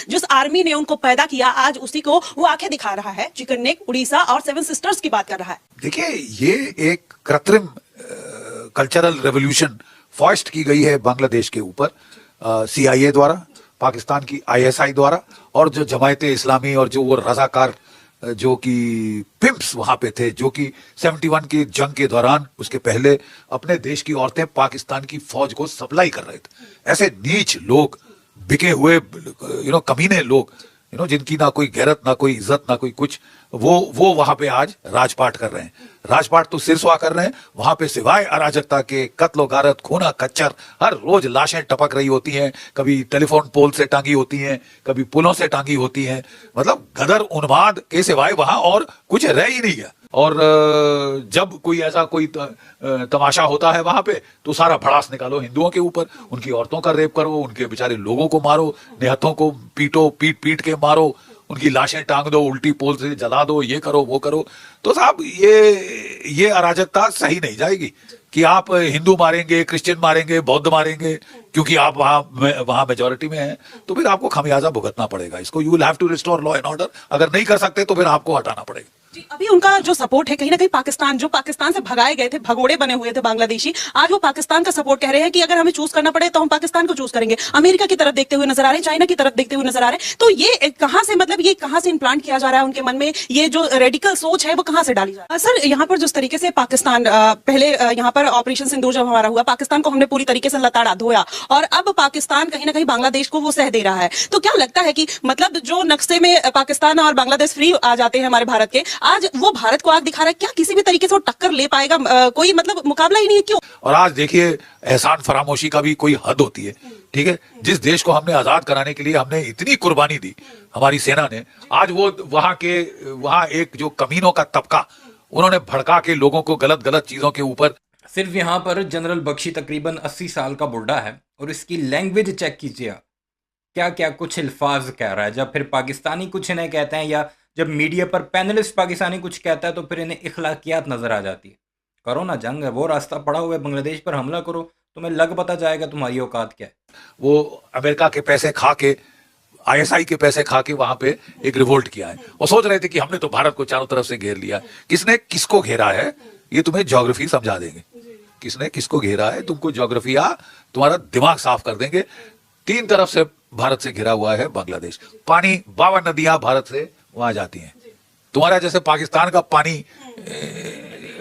जिस आर्मी ने उनको पैदा किया, आज उसी को वो आंखें दिखा रहा है। चिकन नेक, उड़ीसा और 7 सिस्टर्स की बात कर रहा है। देखिए, ये एक कृत्रिम कल्चरल रेवोल्यूशन फॉइस्ट की गई है बांग्लादेश के ऊपर CIA द्वारा, पाकिस्तान की ISI द्वारा, और जो जमायते इस्लामी और जो वो रजाकार जो कि पिम्प्स वहां पे थे, जो कि 71 की जंग के दौरान उसके पहले अपने देश की औरतें पाकिस्तान की फौज को सप्लाई कर रहे थे। ऐसे नीच लोग, बिके हुए कमीने लोग, जिनकी ना कोई गैरत, ना कोई इज्जत, ना कोई कुछ, वो वहां पे आज राजपाट कर रहे हैं। राजपाट तो सिरसवा कर रहे हैं, वहां पे सिवाय अराजकता के कत्लो गारत, खूना खच्चर, हर रोज लाशें टपक रही होती हैं, कभी टेलीफोन पोल से टांगी होती हैं, कभी पुलों से टांगी होती हैं। मतलब गदर उन्माद के सिवाय वहां और कुछ रह ही नहीं गया। और जब कोई ऐसा कोई तमाशा होता है वहां पे, तो सारा भड़ास निकालो हिंदुओं के ऊपर, उनकी औरतों का रेप करो, उनके बेचारे लोगों को मारो, निहत्थों को पीटो, पीट पीट के मारो, उनकी लाशें टांग दो, उल्टी पोल से जला दो, ये करो वो करो। तो साहब ये अराजकता सही नहीं जाएगी कि आप हिंदू मारेंगे, क्रिश्चियन मारेंगे, बौद्ध मारेंगे, क्योंकि आप वहां मेजोरिटी में हैं, तो फिर आपको खमियाजा भुगतना पड़ेगा। इसको you will have to restore law and order. अगर नहीं कर सकते तो फिर आपको हटाना पड़ेगा। अभी उनका जो सपोर्ट है, कहीं ना कहीं पाकिस्तान, जो पाकिस्तान से भगाए गए थे, भगोड़े बने हुए थे बांग्लादेशी, आज वो पाकिस्तान का सपोर्ट कह रहे हैं कि अगर हमें चूज करना पड़े तो हम पाकिस्तान को चूज करेंगे। अमेरिका की तरफ देखते हुए नजर आ रहे हैं, चाइना की तरफ देखते हुए नजर आ रहे हैं। तो ये कहां से, मतलब ये कहां से इम्प्लांट किया जा रहा है उनके मन में, ये जो रेडिकल सोच है वो कहां से डाली जा रही है? सर, यहाँ पर जिस तरीके से पाकिस्तान पहले यहाँ पर ऑपरेशन सिंदूर जब हमारा हुआ, पाकिस्तान को हमने पूरी तरीके से लताड़ा धोया, और अब पाकिस्तान कहीं ना कहीं बांग्लादेश को वो सह दे रहा है। तो क्या लगता है कि मतलब जो नक्शे में पाकिस्तान और बांग्लादेश फ्री आ जाते हैं हमारे भारत के, आज वो भारत को आग दिखा रहा है, क्या किसी भी तरीके से वो टक्कर ले पाएगा? कोई मतलब मुकाबला ही नहीं है, क्यों? और आज देखिए, एहसान फरामोशी का भी कोई हद होती है, ठीक है? जिस देश को हमने आजाद कराने के लिए हमने इतनी कुर्बानी दी हमारी सेना ने, आज वो वहां एक जो कमीनों का तबका, उन्होंने भड़का के लोगों को गलत गलत चीजों के ऊपर। सिर्फ यहाँ पर जनरल बख्शी तकरीबन 80 साल का बुढ़ा है, और इसकी लैंग्वेज चेक कीजिए, क्या क्या कुछ अल्फाज कह रहा है। जब फिर पाकिस्तानी कुछ इन्हें कहते हैं, या जब मीडिया पर पैनलिस्ट पाकिस्तानी कुछ कहता है, तो फिर इन्हें इखलाकियात नजर आ जाती है। करो ना जंग, है वो रास्ता पड़ा हुआ है, बांग्लादेश पर हमला करो, तुम्हें लग पता जाएगा तुम्हारी औकात क्या है। वो अमेरिका के पैसे खा के, ISI के पैसे खा के वहां पे एक रिवोल्ट किया है, और सोच रहे थे कि हमने तो भारत को चारों तरफ से घेर लिया। किसने किसको घेरा है ये तुम्हें ज्योग्राफी समझा देंगे। किसने किसको घेरा है तुमको ज्योग्राफी तुम्हारा दिमाग साफ कर देंगे। 3 तरफ से भारत से घिरा हुआ है बांग्लादेश। पानी, 52 नदियां भारत से वहां जाती हैं। तुम्हारा जैसे पाकिस्तान का पानी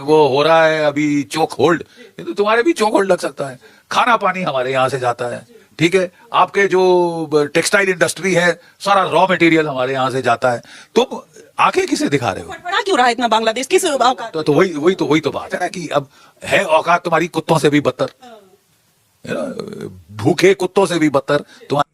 वो हो रहा है अभी चोक होल्ड, तो तुम्हारे भी चोक होल्ड लग सकता है। खाना पानी हमारे यहाँ से जाता है, ठीक है? आपके जो टेक्सटाइल इंडस्ट्री है, सारा रॉ मटेरियल हमारे यहाँ से जाता है। तुम आंखें किसे दिखा रहे हो? बड़ा क्यों रहा है इतना बांग्लादेश? किस औकात? तो वही तो बात है ना, कि अब है औकात तुम्हारी कुत्तों से भी बदतर, भूखे कुत्तों से भी बदतर।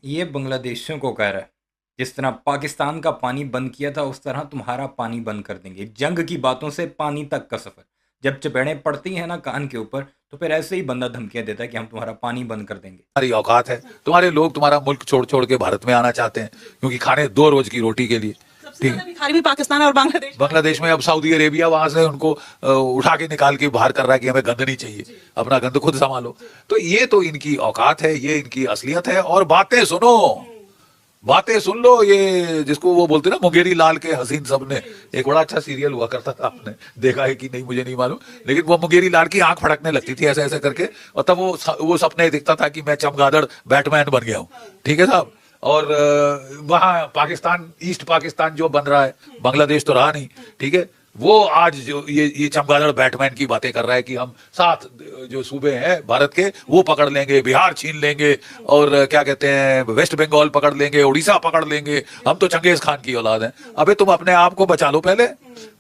ये बांग्लादेशियों को कह रहा है, जिस तरह पाकिस्तान का पानी बंद किया था, उस तरह तुम्हारा पानी बंद कर देंगे। जंग की बातों से पानी तक का सफर, जब चपेड़ें पड़ती हैं ना कान के ऊपर, तो फिर ऐसे ही बंदा धमकियां देता है कि हम तुम्हारा पानी बंद कर देंगे। तुम्हारी औकात है, तुम्हारे लोग तुम्हारा मुल्क छोड़ छोड़ के भारत में आना चाहते हैं, क्योंकि खाने 2 रोज की रोटी के लिए। भिखारी भी पाकिस्तान और बांग्लादेश में अब सऊदी अरेबिया वहां से उनको उठा के निकाल के बाहर कर रहा है कि हमें गंद नहीं चाहिए, अपना गंद खुद संभालो। तो ये तो इनकी औकात है, ये इनकी असलियत है। और बातें सुनो, बातें सुन लो। ये जिसको वो बोलते ना, मुंगेरी लाल के हसीन सब ने, एक बड़ा अच्छा सीरियल हुआ करता था, आपने देखा है कि नहीं मुझे नहीं मालूम, लेकिन वो मुंगेरी लाल की आंख फड़कने लगती थी ऐसे ऐसे करके, और तब वो सपने दिखता था कि मैं चमगादड़ बैटमैन बन गया हूँ, ठीक है साहब। और वहां पाकिस्तान, ईस्ट पाकिस्तान जो बन रहा है, बांग्लादेश तो रहा नहीं, ठीक है? वो आज जो ये चमगादड़ बैटमैन की बातें कर रहा है कि हम 7 जो सूबे हैं भारत के वो पकड़ लेंगे, बिहार छीन लेंगे, और क्या कहते हैं वेस्ट बंगाल पकड़ लेंगे, उड़ीसा पकड़ लेंगे, हम तो चंगेज खान की औलाद हैं। अबे तुम अपने आप को बचा लो पहले।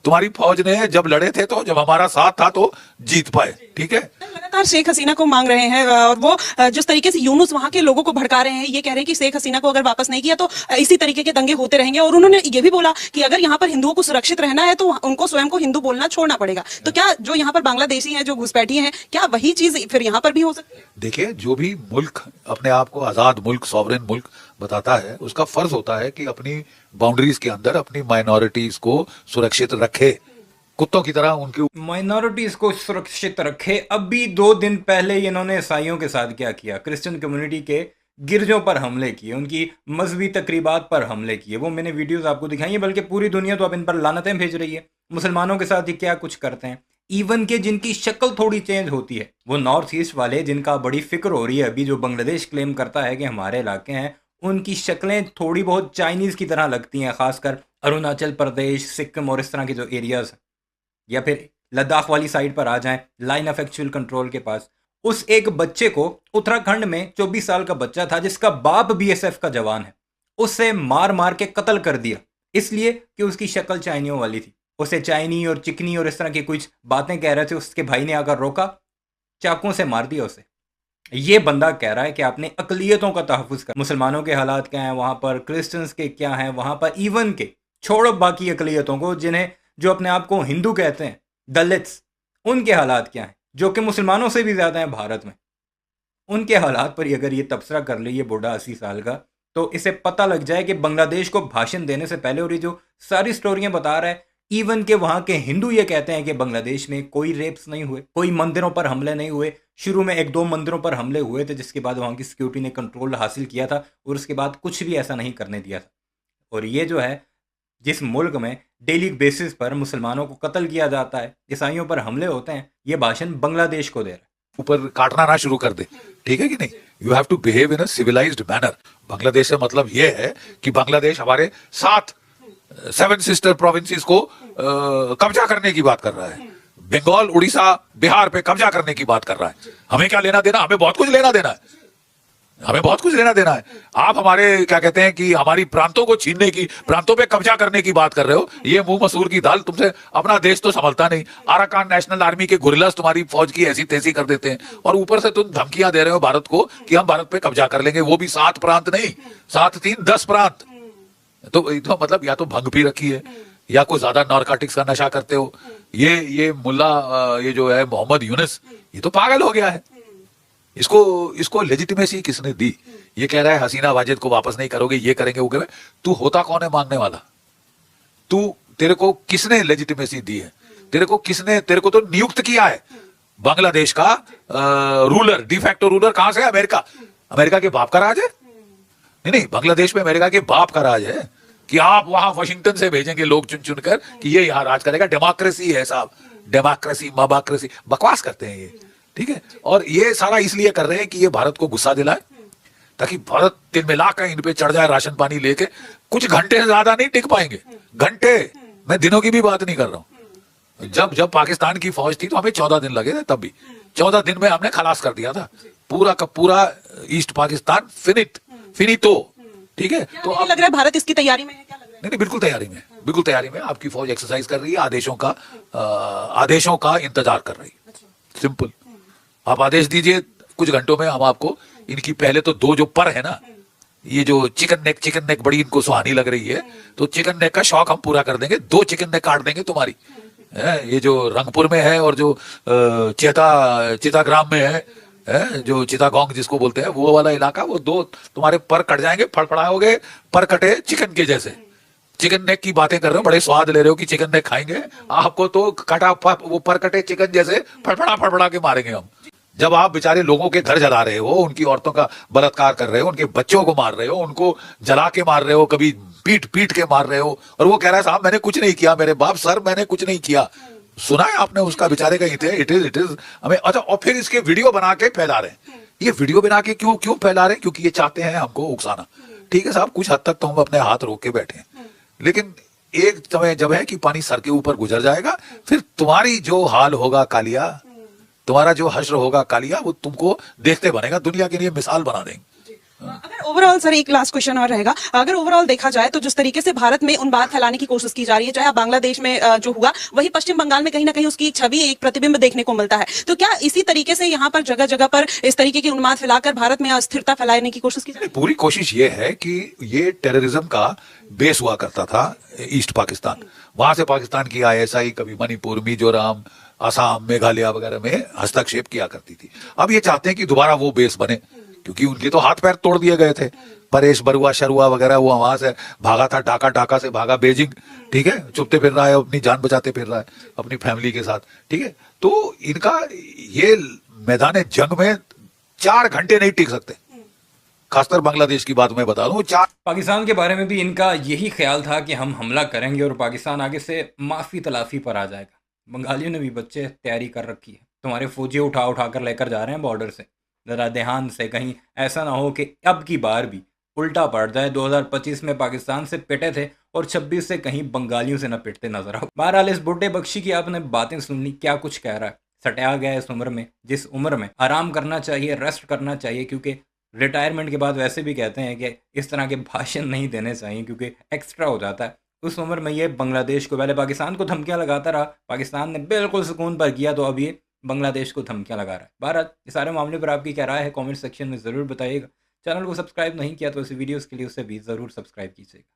तुम्हारी फौज ने जब लड़े थे, तो जब हमारा साथ था तो जीत पाए, ठीक है? लगातार शेख हसीना को मांग रहे हैं, और वो जिस तरीके से यूनुस वहां के लोगों को भड़का रहे हैं, ये कह रहे हैं कि शेख हसीना को अगर वापस नहीं किया तो इसी तरीके के दंगे होते रहेंगे। और उन्होंने ये भी बोला कि अगर यहाँ पर हिंदुओं को सुरक्षित रहना है तो उनको स्वयं को हिंदू बोलना छोड़ना पड़ेगा। तो क्या जो यहाँ पर बांग्लादेशी हैं, जो घुसपैठी हैं, क्या वही चीज फिर यहाँ पर भी हो सकती है? देखिए, जो भी मुल्क अपने आप को आजाद मुल्क, सॉवरेन मुल्क बताता है, उसका फर्ज होता है कि अपनी बाउंड्रीज के अंदर अपनी माइनॉरिटीज को सुरक्षित रखे, कुत्तों की तरह उनके माइनॉरिटीज को सुरक्षित रखे। अभी 2 दिन पहले इन्होंने ईसाइयों के साथ क्या किया, क्रिश्चियन कम्युनिटी के गिरजों पर हमले किए, उनकी मजहबी तकरीबात पर हमले किए। वो मैंने वीडियोस आपको दिखाई है, बल्कि पूरी दुनिया तो अब इन पर लानतें भेज रही है। मुसलमानों के साथ ये क्या कुछ करते हैं। इवन के जिनकी शक्ल थोड़ी चेंज होती है, वो नॉर्थ ईस्ट वाले जिनका बड़ी फिक्र हो रही है अभी, जो बांग्लादेश क्लेम करता है कि हमारे इलाके हैं, उनकी शक्लें थोड़ी बहुत चाइनीज़ की तरह लगती हैं, खासकर अरुणाचल प्रदेश, सिक्किम और इस तरह के जो एरियाज हैं, या फिर लद्दाख वाली साइड पर आ जाएं, लाइन ऑफ एक्चुअल कंट्रोल के पास। उस एक बच्चे को उत्तराखंड में 24 साल का बच्चा था जिसका बाप बीएसएफ का जवान है, उसे मार मार के कत्ल कर दिया, इसलिए कि उसकी शक्ल चाइनियों वाली थी। उसे चाइनी और चिकनी और इस तरह की कुछ बातें कह रहे थे, उसके भाई ने आकर रोका, चाकुओं से मार दिया उसे। ये बंदा कह रहा है कि आपने अकलियतों का तहफ़्फ़ुज़ कर। मुसलमानों के हालात क्या हैं वहाँ पर, क्रिश्चियंस के क्या हैं वहाँ पर, इवन के छोड़ो बाकी अकलियतों को, जिन्हें जो अपने आप को हिंदू कहते हैं, दलित्स, उनके हालात क्या हैं, जो कि मुसलमानों से भी ज़्यादा हैं भारत में। उनके हालात पर अगर ये तबसरा कर ले ये बूढ़ा 80 साल का, तो इसे पता लग जाए कि बांग्लादेश को भाषण देने से पहले, और ये जो सारी स्टोरियां बता रहा है, इवन के वहाँ के हिंदू ये कहते हैं कि बांग्लादेश में कोई रेप्स नहीं हुए, कोई मंदिरों पर हमले नहीं हुए। शुरू में 1-2 मंदिरों पर हमले हुए थे, जिसके बाद वहाँ की सिक्योरिटी ने कंट्रोल हासिल किया था, और उसके बाद कुछ भी ऐसा नहीं करने दिया था। और ये जो है, जिस मुल्क में डेली बेसिस पर मुसलमानों को कत्ल किया जाता है, ईसाइयों पर हमले होते हैं, ये भाषण बांग्लादेश को दे रहा है। ऊपर काटना ना शुरू कर दे, ठीक है कि नहीं। You have to behave in a civilised manner. Bangladesh से मतलब ये है कि बांग्लादेश हमारे 7 सिस्टर प्रोविंसेस को कब्जा करने की बात कर रहा है। बंगाल, उड़ीसा, बिहार पे कब्जा करने की बात कर रहा है। हमें क्या लेना देना? हमें बहुत कुछ लेना देना है, हमें बहुत कुछ लेना देना है। आप हमारे क्या कहते हैं कि हमारी प्रांतों को छीनने की, प्रांतों पे कब्जा करने की बात कर रहे हो। ये मुंह मसूर की दाल, तुमसे अपना देश तो संभलता नहीं। अराकान नेशनल आर्मी के गुरिल्लास तुम्हारी फौज की ऐसी तैसी कर देते हैं, और ऊपर से तुम धमकियां दे रहे हो भारत को कि हम भारत पे कब्जा कर लेंगे, वो भी 7 प्रांत नहीं, 7, 3, 10 प्रांत। तो मतलब या तो भंग पी रखी है, या कोई ज्यादा नारकोटिक्स का नशा करते हो। ये मुल्ला, ये जो है मोहम्मद यूनुस, ये तो पागल हो गया है। इसको लेजिटिमेसी किसने दी? ये कह रहा है हसीना वाजिद को वापस नहीं करोगे, ये करेंगे, वो करेंगे। तू होता कौन है मांगने वाला? तेरे को किसने लेजिटिमेसी दी है? तेरे को तो नियुक्त किया है बांग्लादेश का रूलर, डिफैक्टो रूलर। कहां से? अमेरिका के बाप का राज है। नहीं, बांग्लादेश में अमेरिका के बाप का राज है कि आप वहां वाशिंगटन से भेजेंगे लोग चुन चुन कर कि ये यहाँ राज करेगा। डेमोक्रेसी है साहब, डेमोक्रेसी, मबाक्रेसी, बकवास करते हैं ये, ठीक है। और ये सारा इसलिए कर रहे हैं कि ये भारत को गुस्सा दिलाए, ताकि भारत तिलमिला कर इन पे चढ़ जाए राशन पानी लेके। कुछ घंटे से ज्यादा नहीं टिक पाएंगे, घंटे, मैं दिनों की भी बात नहीं कर रहा हूं। जब पाकिस्तान की फौज थी तो हमें 14 दिन लगे थे, तब भी 14 दिन में हमने खलास कर दिया था पूरा का पूरा ईस्ट पाकिस्तान, फिनितो, ठीक है। तो अब लग रहा है भारत इसकी तैयारी में है, क्या लग रहा है? नहीं, बिल्कुल तैयारी में आपकी फौज एक्सरसाइज कर रही है, आदेशों का इंतजार कर रही है। सिंपल, आप आदेश दीजिए, कुछ घंटों में हम आपको इनकी पहले तो 2 जो पर है ना, ये जो चिकन नेक बड़ी इनको सुहानी लग रही है, तो चिकन नेक का शौक हम पूरा कर देंगे। 2 चिकन नेक काट देंगे तुम्हारी। ये जो रंगपुर में है और जो चिताग्राम में है, जो चितागोंग जिसको बोलते हैं, वो वाला इलाका, वो 2 तुम्हारे पर कट जाएंगे, फड़फड़ाओगे, पर कटे चिकन के जैसे। चिकन नेक की बातें कर रहे हो, बड़े स्वाद ले रहे हो कि चिकन नेक खाएंगे, आपको तो कटा वो पर कटे चिकन जैसे फड़फड़ा के मारेंगे हम। जब आप बेचारे लोगों के घर जला रहे हो, उनकी औरतों का बलात्कार कर रहे हो, उनके बच्चों को मार रहे हो, उनको जला के मार रहे हो, कभी पीट के मार रहे हो, और वो कह रहा है साहब मैंने कुछ नहीं किया, मेरे बाप सर मैंने कुछ नहीं किया। सुना है आपने उसका बेचारे का? इट इज हमें। अच्छा, और फिर इसके वीडियो बना के फैला रहे हैं। ये वीडियो बना के क्यों फैला रहे हैं? क्योंकि ये चाहते हैं हमको उकसाना। ठीक है साहब, कुछ हद तक तो हम अपने हाथ रोक के बैठे हैं, लेकिन एक समय जब है कि पानी सर के ऊपर गुजर जाएगा, फिर तुम्हारी जो हाल होगा कालिया, तुम्हारा जो हश्र होगा कालिया, वो तुमको देखते बनेगा, दुनिया के लिए मिसाल बना देंगे। अगर ओवरऑल सर, एक लास्ट क्वेश्चन और रहेगा, अगर ओवरऑल देखा जाए तो जिस तरीके से भारत में उन बात फैलाने की कोशिश की जा रही है, चाहे बांग्लादेश में जो हुआ, वही पश्चिम बंगाल में कहीं ना कहीं उसकी एक छवि, एक प्रतिबिंब देखने को मिलता है। तो क्या इसी तरीके से यहाँ पर जगह जगह पर इस तरीके की उन्माद फैलाकर भारत में अस्थिरता फैलाने की कोशिश की जा रही है? पूरी कोशिश ये है कि ये टेररिज्म का बेस हुआ करता था ईस्ट पाकिस्तान। वहां से पाकिस्तान की ISI कभी मणिपुर, मिजोरम, असम, मेघालय वगैरह में हस्तक्षेप किया करती थी। अब ये चाहते हैं कि दोबारा वो बेस बने, क्योंकि उनके तो हाथ पैर तोड़ दिए गए थे। परेश बरुआ शरुआ वगैरह, वो वहां से भागा था, ढाका से भागा बेजिंग, ठीक है, चुपते फिर रहा है, अपनी जान बचाते फिर रहा है अपनी फैमिली के साथ, ठीक है। तो इनका ये मैदान जंग में 4 घंटे नहीं टिक सकते, खासकर बांग्लादेश की बात मैं बता दूं, 4 पाकिस्तान के बारे में भी इनका यही ख्याल था कि हम हमला करेंगे और पाकिस्तान आगे से माफ़ी तलाफी पर आ जाएगा। बंगालियों ने भी बच्चे तैयारी कर रखी है, तुम्हारे फौजी उठा उठा कर लेकर जा रहे हैं बॉर्डर से। ज़रा ध्यान से, कहीं ऐसा ना हो कि अब की बार भी उल्टा पड़ जाए। 2025 में पाकिस्तान से पिटे थे और 26 से कहीं बंगालियों से न पिटते नजर आओ। बहरहाल इस बुड्ढे बख्शी की आपने बातें सुन ली, क्या कुछ कह रहा है। सटाया गया इस उम्र में, जिस उम्र में आराम करना चाहिए, रेस्ट करना चाहिए, क्योंकि रिटायरमेंट के बाद वैसे भी कहते हैं कि इस तरह के भाषण नहीं देने चाहिए क्योंकि एक्स्ट्रा हो जाता है। उस उम्र में ये बांग्लादेश को, पहले पाकिस्तान को धमकियां लगाता रहा, पाकिस्तान ने बिल्कुल सुकून पर किया, तो अब ये बांग्लादेश को धमकियां लगा रहा है। बहरहाल इस सारे मामले पर आपकी क्या राय है, कमेंट सेक्शन में ज़रूर बताइएगा। चैनल को सब्सक्राइब नहीं किया तो इस वीडियोज़ के लिए उसे भी ज़रूर सब्सक्राइब कीजिएगा।